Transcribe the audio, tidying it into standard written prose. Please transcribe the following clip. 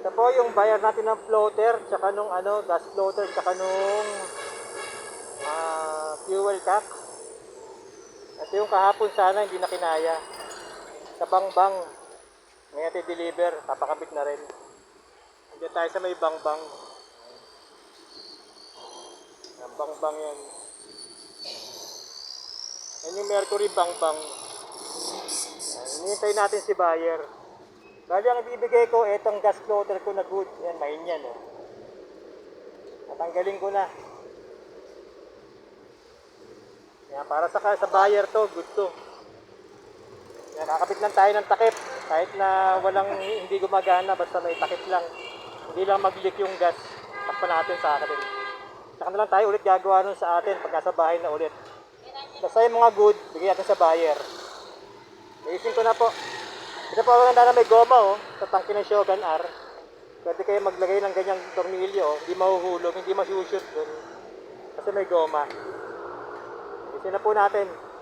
Ito po yung bayar natin ng floater, tsaka nung gas floater, tsaka nung fuel cap. Ito yung kahapon sana hindi na kinaya. Sa Bangbang, may natin deliver, papakabit na rin. Hindi tayo sa may Bangbang. Ang Bangbang yan. Yan yung Mercury Bangbang. Hinihintay natin si buyer. Bali ang ibibigay ko, itong gas floater ko na good. Yan, main yan. Oh. Natanggalin ko na. Yan, para sa buyer to, good to. Yan, kakabit lang tayo ng takip. Kahit na walang hindi gumagana, basta may takip lang. Hindi lang mag-leak yung gas. Takpan natin sa atin. Saka na lang tayo ulit gagawa nun sa atin pag nasa bahay na ulit. Basta yung mga good, bigyan natin sa buyer. Iisin ko na po. Ito po ang na may goma sa tangke ng Shogun R. Pwede kayo maglagay ng ganyang tornilyo, hindi mahuhulog, hindi masushoot dun. Kasi may goma. Iisin na po natin.